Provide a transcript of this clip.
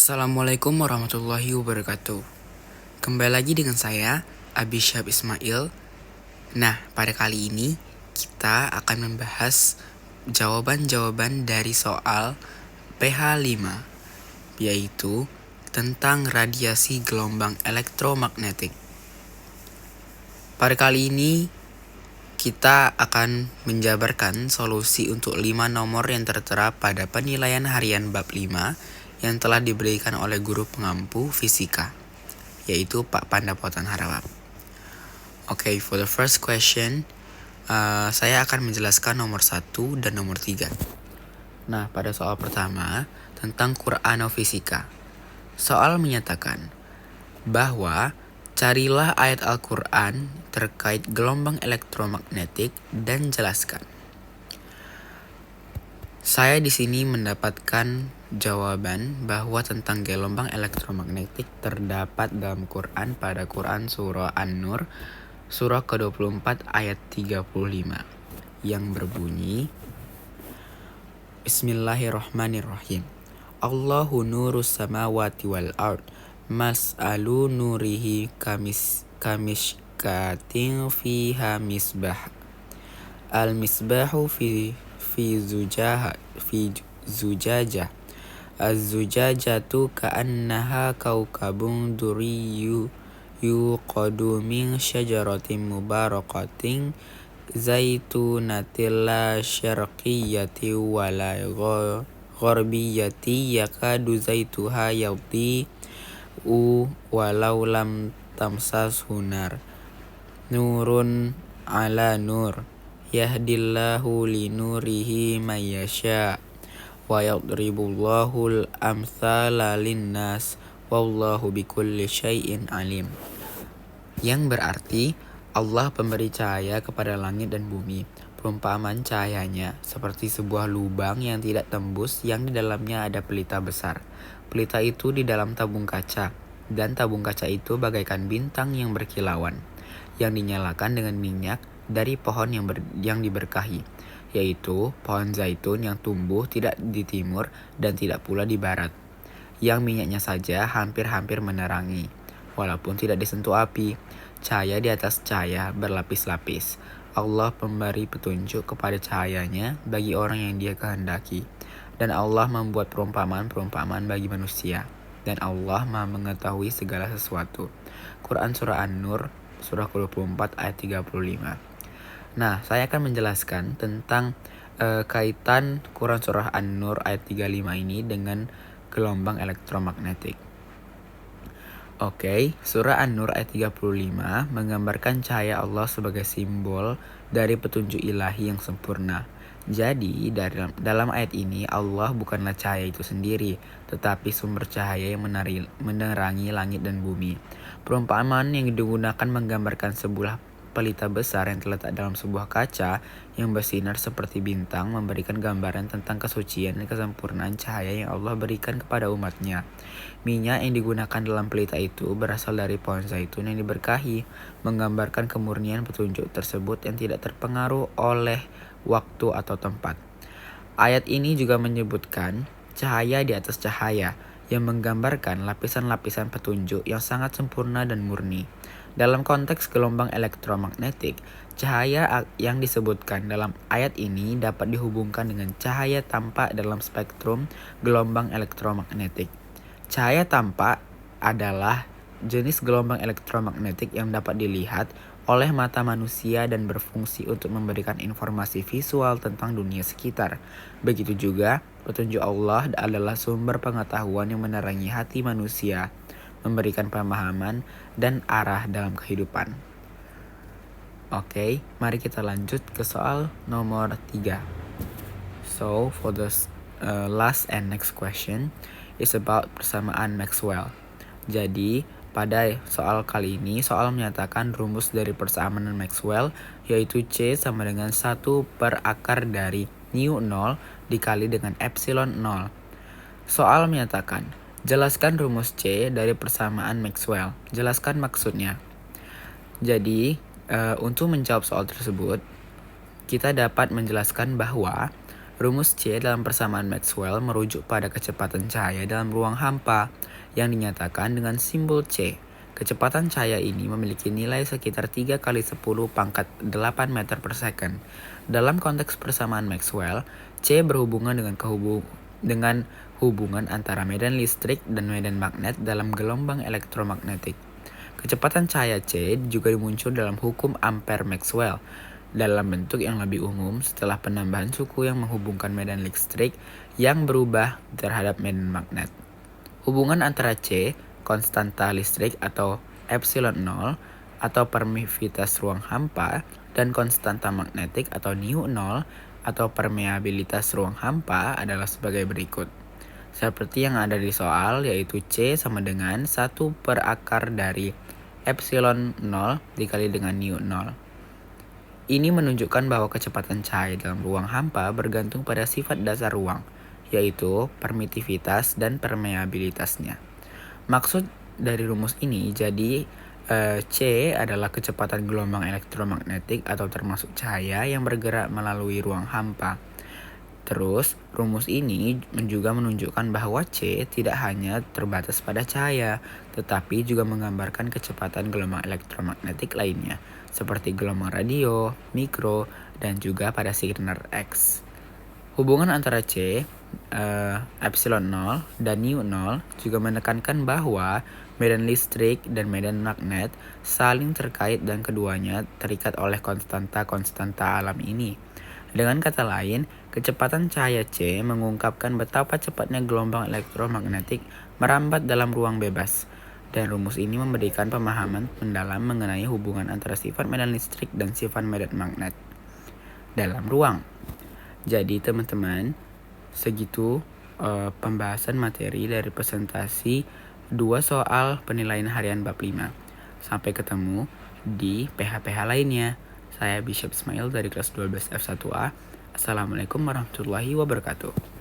Assalamualaikum warahmatullahi wabarakatuh. Kembali lagi dengan saya, Abi Syahab Ismail. Nah, pada kali ini kita akan membahas jawaban-jawaban dari soal PH5, yaitu tentang radiasi gelombang elektromagnetik. Pada kali ini kita akan menjabarkan solusi untuk 5 nomor yang tertera pada penilaian harian bab 5 yang telah diberikan oleh guru pengampu fisika, yaitu Pak Pandapotan Harahap. Okay, for the first question, saya akan menjelaskan nomor 1 dan nomor 3. Nah, pada soal pertama tentang Qur'anofisika. Soal menyatakan bahwa carilah ayat Al-Quran terkait gelombang elektromagnetik dan jelaskan. Saya di sini mendapatkan jawaban bahwa tentang gelombang elektromagnetik terdapat dalam Quran pada Quran surah An-Nur surah ke-24 ayat 35 yang berbunyi, Bismillahirrahmanirrahim. Allahu nurus samawati wal ard mas'alu nurihi kamishkatin fiha misbah al-misbahu fi zujajah az-zujajatu ka'annaha kaukabun duriyyu yuqadu min syajaratin mubarakatin zaitunatin la syarqiyyati wala gharbiyyati yakadu zaituha walau lam tamsashu nar nurun ala nur yahdillahu linurihi man yasha wa yadribullahul amthala linnas wallahu bikulli syai'in alim. Yang berarti Allah pemberi cahaya kepada langit dan bumi. Perumpamaan cahayanya seperti sebuah lubang yang tidak tembus, yang di dalamnya ada pelita besar. Pelita itu di dalam tabung kaca, dan tabung kaca itu bagaikan bintang yang berkilauan, yang dinyalakan dengan minyak dari pohon yang diberkahi, yaitu pohon zaitun yang tumbuh tidak di timur dan tidak pula di barat, yang minyaknya saja hampir-hampir menerangi, walaupun tidak disentuh api. Cahaya di atas cahaya berlapis-lapis. Allah memberi petunjuk kepada cahayanya bagi orang yang Dia kehendaki. Dan Allah membuat perumpamaan-perumpamaan bagi manusia. Dan Allah Maha mengetahui segala sesuatu. Quran Surah An-Nur, Surah ke-24 ayat 35. Nah, saya akan menjelaskan tentang kaitan Quran Surah An-Nur ayat 35 ini dengan gelombang elektromagnetik. Oke, surah An-Nur ayat 35 menggambarkan cahaya Allah sebagai simbol dari petunjuk ilahi yang sempurna. Jadi, dalam ayat ini Allah bukanlah cahaya itu sendiri, tetapi sumber cahaya yang menerangi langit dan bumi. Perumpamaan yang digunakan menggambarkan sebuah pelita besar yang terletak dalam sebuah kaca yang bersinar seperti bintang, memberikan gambaran tentang kesucian dan kesempurnaan cahaya yang Allah berikan kepada umatnya. Minyak yang digunakan dalam pelita itu berasal dari pohon zaitun yang diberkahi, menggambarkan kemurnian petunjuk tersebut yang tidak terpengaruh oleh waktu atau tempat. Ayat ini juga menyebutkan cahaya di atas cahaya, yang menggambarkan lapisan-lapisan petunjuk yang sangat sempurna dan murni. Dalam konteks gelombang elektromagnetik, cahaya yang disebutkan dalam ayat ini dapat dihubungkan dengan cahaya tampak dalam spektrum gelombang elektromagnetik. Cahaya tampak adalah jenis gelombang elektromagnetik yang dapat dilihat oleh mata manusia dan berfungsi untuk memberikan informasi visual tentang dunia sekitar. Begitu juga, petunjuk Allah adalah sumber pengetahuan yang menerangi hati manusia, memberikan pemahaman dan arah dalam kehidupan. Oke, mari kita lanjut ke soal nomor 3. So, for the last and next question is about persamaan Maxwell. Jadi, pada soal kali ini, soal menyatakan rumus dari persamaan Maxwell, yaitu C sama dengan 1 per akar dari nu 0 dikali dengan epsilon 0. Soal menyatakan, jelaskan rumus C dari persamaan Maxwell. Jelaskan maksudnya. Jadi, untuk menjawab soal tersebut, kita dapat menjelaskan bahwa Rumus C dalam persamaan Maxwell merujuk pada kecepatan cahaya dalam ruang hampa yang dinyatakan dengan simbol C. Kecepatan cahaya ini memiliki nilai sekitar 3 kali 10 pangkat 8 meter per second. Dalam konteks persamaan Maxwell, C berhubungan dengan hubungan antara medan listrik dan medan magnet dalam gelombang elektromagnetik. Kecepatan cahaya C juga muncul dalam hukum Ampere-Maxwell dalam bentuk yang lebih umum setelah penambahan suku yang menghubungkan medan listrik yang berubah terhadap medan magnet. Hubungan antara C, konstanta listrik atau epsilon 0 atau permisivitas ruang hampa, dan konstanta magnetik atau nu 0 atau permeabilitas ruang hampa adalah sebagai berikut. Seperti yang ada di soal, yaitu C sama dengan 1 per akar dari epsilon 0 dikali dengan nu 0. Ini menunjukkan bahwa kecepatan cahaya dalam ruang hampa bergantung pada sifat dasar ruang, yaitu permitivitas dan permeabilitasnya. Maksud dari rumus ini, jadi C adalah kecepatan gelombang elektromagnetik atau termasuk cahaya yang bergerak melalui ruang hampa. Terus, rumus ini juga menunjukkan bahwa C tidak hanya terbatas pada cahaya, tetapi juga menggambarkan kecepatan gelombang elektromagnetik lainnya, seperti gelombang radio, mikro, dan juga pada sinar X. Hubungan antara C, epsilon 0, dan nu 0 juga menekankan bahwa medan listrik dan medan magnet saling terkait dan keduanya terikat oleh konstanta-konstanta alam ini. Dengan kata lain, kecepatan cahaya C mengungkapkan betapa cepatnya gelombang elektromagnetik merambat dalam ruang bebas. Dan rumus ini memberikan pemahaman mendalam mengenai hubungan antara sifat medan listrik dan sifat medan magnet dalam ruang. Jadi teman-teman, segitu pembahasan materi dari presentasi 2 soal penilaian harian bab 5. Sampai ketemu di PH-PH lainnya. Saya Bishop Ismail dari kelas 12 F1A. Assalamualaikum warahmatullahi wabarakatuh.